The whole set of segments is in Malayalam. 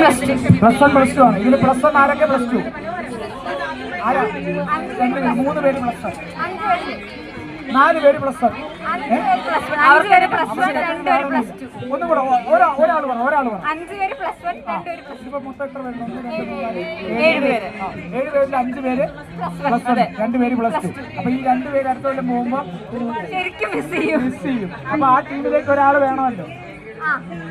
പ്ലസ് ടു ആണ്. ഇതിൽ പ്ലസ് വൺ ആരൊക്കെ പ്ലസ് ടു? ആരാ? 3 പേര് പ്ലസ് വൺ, 4 പേര് പ്ലസ് വൺ. ഒന്നും കൂടെ ഒരാൾ പറ. 5 പേര് പ്ലസ് വൺ, 2 പേര് പ്ലസ് ഇപ്പൊ മൊത്തം എത്ര പേര്? 7 പേര്. 7 പേരിൽ 5 പേര് പ്ലസ് വൺ, 2 പേര് പ്ലസ് ടു. അപ്പൊ ഈ 2 പേര് അടുത്ത കൊല്ലം പോകുമ്പോ ശരിക്കും മിസ് ചെയ്യും. അപ്പൊ ആ ടീമിലേക്ക് ഒരാൾ വേണമല്ലോ,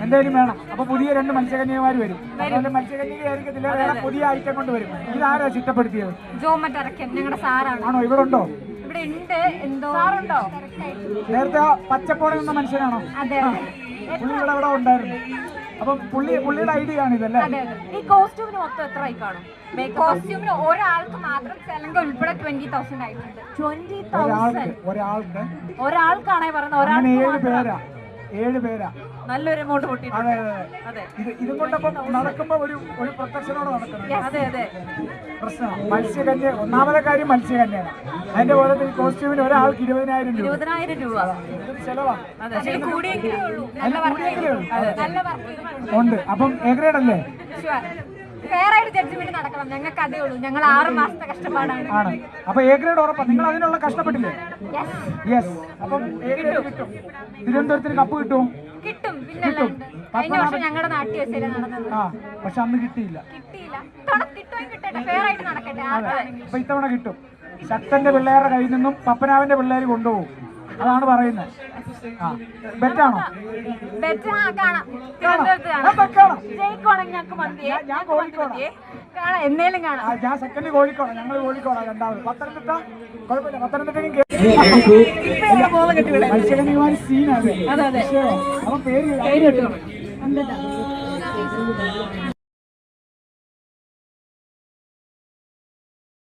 എന്തായാലും വേണം. അപ്പൊ പുതിയ 2 മത്സ്യകന്യകമാര് വരും. അതുപോലെ മത്സ്യകന്യക ആയിരിക്കത്തില്ല, വേറെ പുതിയ ഐറ്റം കൊണ്ട് വരും. ഇതാരാ ചിട്ടപ്പെടുത്തിയത്? ജോമറ്ററക്കൻ ഞങ്ങളുടെ സാറാണ്. ആണോ? ഇവിടെ ഉണ്ടോ? ഇവിടെ ഉണ്ട്. എന്തോ സാറുണ്ടോ? നേരത്തെ പച്ചപ്പോടെ നിന്ന മനുഷ്യനാണോ? അതെ. പുള്ളി ഇവിടെ ഉണ്ടായിരുന്നു. അപ്പം പുള്ളിയുടെ ഐഡിയ ആണ് ഇതല്ലേ? ഈ കോസ്റ്റ്യൂമിന് മൊത്തം എത്ര ആയി കാണും? കോസ്റ്റ്യൂമിന് ഒരാൾക്ക് മാത്രം ചെലങ്ക ഉൾപ്പെടെ 20,000 ആയിട്ടുണ്ട്. 20,000 ഒരാൾക്കാണേ പറയുന്നത്. 7 പേരാ. നല്ലൊരു എമൗണ്ട് പൊട്ടിയിട്ടുണ്ട്. ഇതും കൊണ്ടപ്പം നടക്കുമ്പോ ഒരു പ്രൊട്ടക്ഷനോടെ നടക്കണം. അതെ. പ്രശ്നമാണ് മത്സ്യകന്യ. ഒന്നാമത്തെ കാര്യം മത്സ്യകന്യാണ്. അതിന്റെ പോലെ ഈ കോസ്റ്റ്യൂമിന് ഒരാൾക്ക് 20,000 രൂപ ചെലവാണ്. ഉണ്ട്. അപ്പം എ ഗ്രേഡ് അല്ലേ? ഫെയറായിട്ട് ജഡ്ജ്മെന്റ് നടക്കണം. ഞങ്ങൾക്ക് അതേ ഉള്ളൂ. ഞങ്ങൾ 6 മാസത്തെ കഷ്ടപ്പാടാണ്. ആണ്. അപ്പൊ എ ഗ്രേഡ് ഉറപ്പാണ്. നിങ്ങൾ അതിനുള്ള കഷ്ടപ്പെട്ടില്ലേ? യെസ്. അപ്പം എ ഗ്രേഡ് കിട്ടും. തിരുവനന്തപുരത്തിന് കപ്പ് കിട്ടും. പിന്നെ കഴിഞ്ഞ വർഷം ഞങ്ങളുടെ നാട്യവശയില നടന്നത്. പക്ഷെ അന്ന് കിട്ടിയില്ല. കിട്ടട്ടെ, ഫെയറായിട്ട് നടക്കട്ടെ. അപ്പൊ ഇത്തവണ കിട്ടും. ശക്തന്റെ പിള്ളേരുടെ കയ്യിൽ നിന്നും പപ്പനാവിന്റെ പിള്ളേർ കൊണ്ടുപോകും. അതാണ് പറയുന്നത്. ബെറ്റാണോ? ഞാൻ കോഴിക്കോടാ. എന്നേലും കാണാം. ഞാൻ സെക്കൻഡ് കോഴിക്കോടാ. ഞങ്ങൾ കോഴിക്കോടാ. രണ്ടാമത് പത്തനംതിട്ട. കുഴപ്പമില്ല, പത്തനംതിട്ടയും മത്സ്യകന്യകമാര് സീനാണ്. അപ്പൊ പേര്